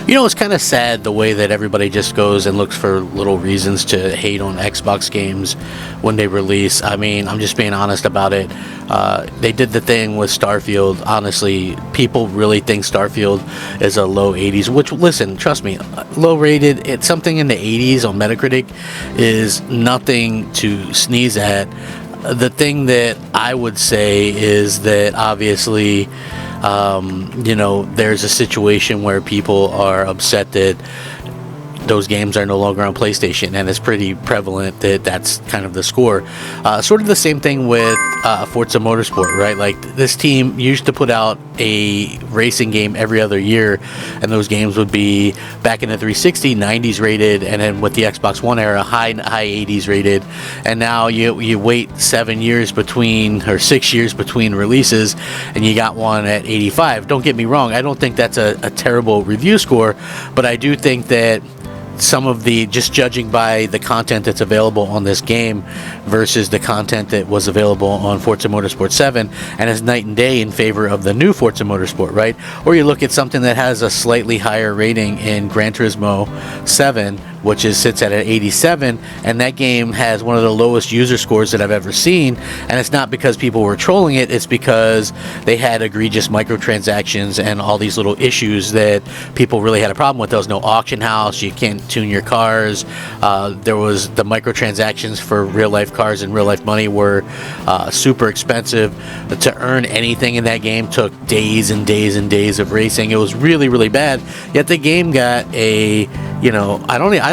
You know, it's kind of sad the way that everybody just goes and looks for little reasons to hate on Xbox games when they release. I mean, I'm just being honest about it. They did the thing with Starfield. Honestly, people really think Starfield is a low 80s, which, listen, trust me, low rated, it's something in the 80s on Metacritic is nothing to sneeze at. The thing that I would say is that obviously, there's a situation where people are upset that those games are no longer on PlayStation, and it's pretty prevalent that that's kind of the score. Sort of the same thing with Forza Motorsport, right? Like, this team used to put out a racing game every other year, and those games would be, back in the 360, 90s rated, and then with the Xbox One era, high 80s rated. And now you wait 7 years between, or 6 years between releases, and you got one at 85. Don't get me wrong, I don't think that's a terrible review score, but I do think that some of the, just judging by the content that's available on this game versus the content that was available on Forza Motorsport 7, and is night and day in favor of the new Forza Motorsport, right? Or you look at something that has a slightly higher rating in Gran Turismo 7, which sits at an 87, and that game has one of the lowest user scores that I've ever seen, and it's not because people were trolling it, it's because they had egregious microtransactions and all these little issues that people really had a problem with. There was no auction house, you can't tune your cars, there was the microtransactions for real life cars and real life money were super expensive. To earn anything in that game took days and days and days of racing. It was really, really bad, yet the game got a,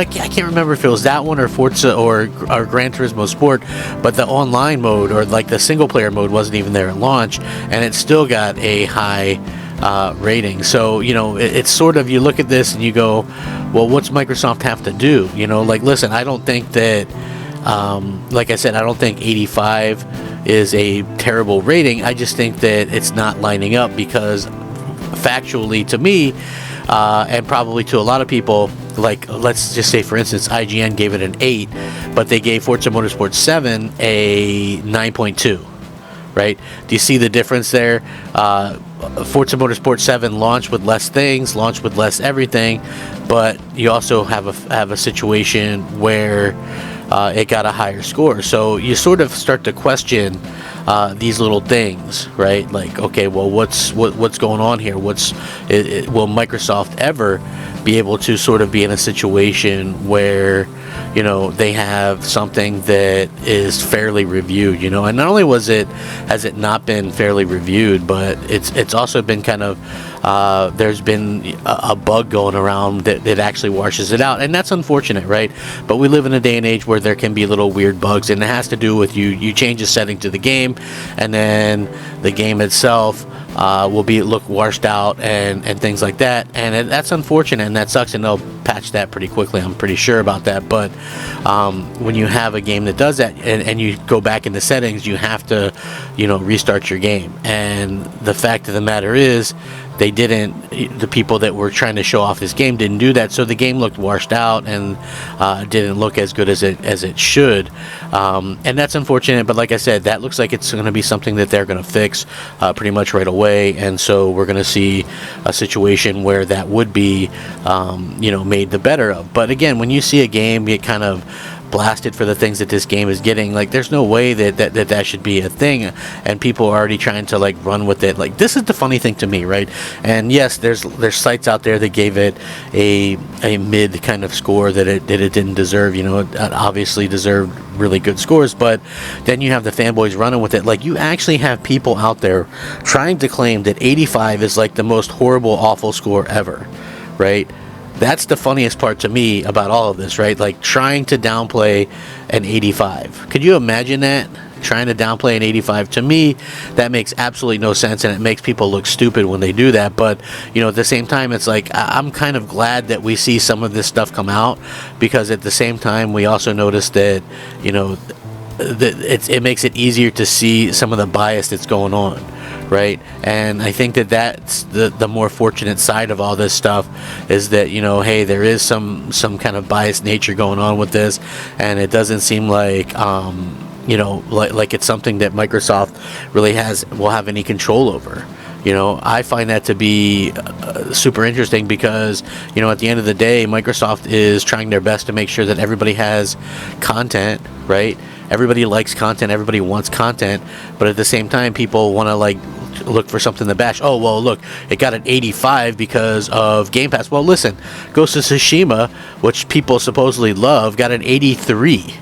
I can't remember if it was that one or Forza or Gran Turismo Sport, but the online mode or like the single player mode wasn't even there at launch, and it still got a high rating. So, it's sort of, you look at this and you go, well, what's Microsoft have to do? Listen, I don't think that, like I said, I don't think 85 is a terrible rating. I just think that it's not lining up because factually to me, and probably to a lot of people, like, let's just say, for instance, IGN gave it an 8, but they gave Forza Motorsport 7 a 9.2, right? Do you see the difference there? Forza Motorsport 7 launched with less things, launched with less everything, but you also have a situation where it got a higher score. So you sort of start to question these little things, right? Like, okay, well, what's going on here? Will Microsoft ever be able to sort of be in a situation where, they have something that is fairly reviewed, and not only has it not been fairly reviewed, but it's also been kind of, there's been a bug going around that actually washes it out, and that's unfortunate, right? But we live in a day and age where there can be little weird bugs, and it has to do with you change a setting to the game, and then the game itself will look washed out and things like that, and that's unfortunate, and that sucks, and they'll patch that pretty quickly, I'm pretty sure about that. But when you have a game that does that, and you go back into settings, you have to restart your game, and the fact of the matter is the people that were trying to show off this game didn't do that, so the game looked washed out and didn't look as good as it should, and that's unfortunate. But like I said, that looks like it's going to be something that they're going to fix pretty much right away, and so we're going to see a situation where that would be made the better of. But again, when you see a game get kind of blasted for the things that this game is getting, like, there's no way that should be a thing, and people are already trying to like run with it. Like, this is the funny thing to me, right? And yes, there's sites out there that gave it a mid kind of score that it didn't deserve. It obviously deserved really good scores, but then you have the fanboys running with it. Like, you actually have people out there trying to claim that 85 is like the most horrible, awful score ever, right? That's the funniest part to me about all of this, right? Like, trying to downplay an 85. Could you imagine that? Trying to downplay an 85? To me, that makes absolutely no sense, and it makes people look stupid when they do that. But, at the same time, it's like, I'm kind of glad that we see some of this stuff come out, because at the same time, we also notice that, it makes it easier to see some of the bias that's going on, right? And I think that's the more fortunate side of all this stuff, is that, hey, there is some kind of biased nature going on with this, and it doesn't seem like like it's something that Microsoft really will have any control over. You know, I find that to be super interesting because, you know, at the end of the day, Microsoft is trying their best to make sure that everybody has content, right? Everybody likes content, everybody wants content, but at the same time, people want to like look for something to bash. Oh, well, look, it got an 85 because of Game Pass. Well, listen, Ghost of Tsushima, which people supposedly love, got an 83.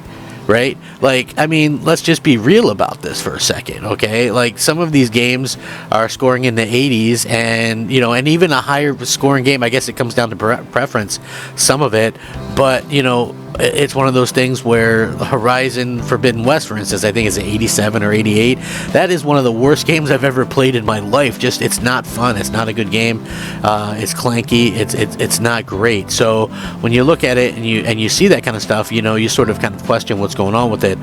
Right? Like, I mean, let's just be real about this for a second, okay? Like, some of these games are scoring in the 80s, and, you know, and even a higher scoring game, I guess it comes down to preference, some of it, but, you know, it's one of those things where Horizon Forbidden West, for instance, I think it's an 87 or 88. That is one of the worst games I've ever played in my life. Just, it's not fun. It's not a good game. It's clanky. It's not great. So when you look at it and you see that kind of stuff, you know, you sort of kind of question what's going on with it.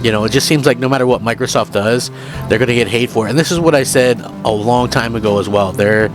You know, it just seems like no matter what Microsoft does, they're going to get hate for it. And this is what I said a long time ago as well. They're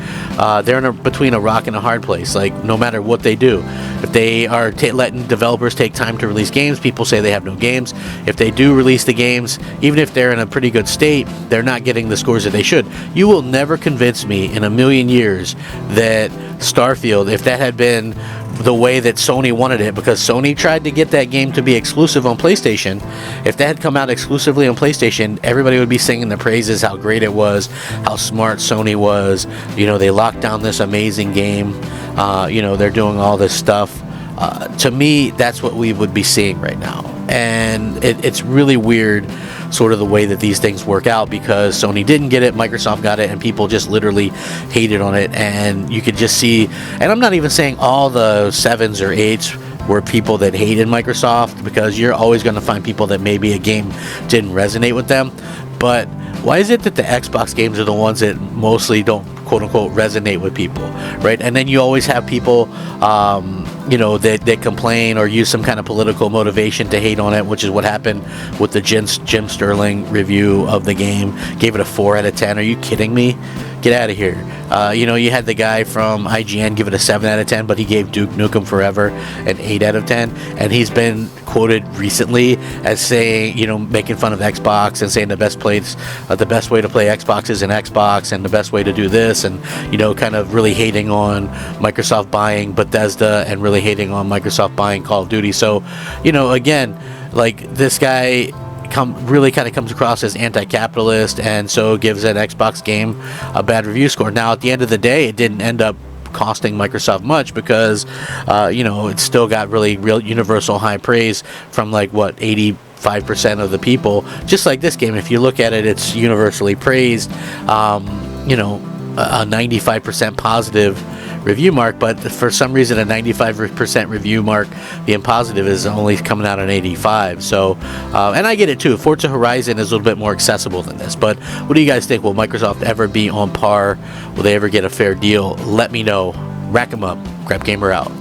between a rock and a hard place. Like, no matter what they do, if they are letting developers take time to release games, people say they have no games. If they do release the games, even if they're in a pretty good state, they're not getting the scores that they should. You will never convince me in a million years that Starfield, if that had been the way that Sony wanted it, because Sony tried to get that game to be exclusive on PlayStation, if that had come out exclusively on PlayStation, everybody would be singing the praises, how great it was, how smart Sony was. You know, they locked down this amazing game. You know, they're doing all this stuff. To me, that's what we would be seeing right now. And it's really weird, sort of the way that these things work out, because Sony didn't get it, Microsoft got it, and people just literally hated on it. And you could just see, and I'm not even saying all the 7s or 8s were people that hated Microsoft, because you're always going to find people that maybe a game didn't resonate with them. But why is it that the Xbox games are the ones that mostly don't, quote unquote, resonate with people, right? And then you always have people, you know, that complain or use some kind of political motivation to hate on it, which is what happened with the Jim Sterling review of the game. Gave it a 4 out of 10. Are you kidding me? Get out of here. You know, you had the guy from IGN give it a 7 out of 10, but he gave Duke Nukem Forever an 8 out of 10. And he's been quoted recently as saying, you know, making fun of Xbox and saying the best way to play Xbox is an Xbox, and the best way to do this, and, you know, kind of really hating on Microsoft buying Bethesda and really hating on Microsoft buying Call of Duty. So, you know, again, like, this guy really kind of comes across as anti-capitalist, and so gives an Xbox game a bad review score. Now, at the end of the day, it didn't end up costing Microsoft much, because you know, it still got real universal high praise from, like, what, 85% of the people. Just like this game, if you look at it, it's universally praised. You know, a 95% positive review mark, but for some reason a 95% review mark being positive is only coming out on 85. So and I get it too, Forza Horizon is a little bit more accessible than this, but what do you guys think? Will Microsoft ever be on par? Will they ever get a fair deal? Let me know. Rack 'em up. Crap Gamer out.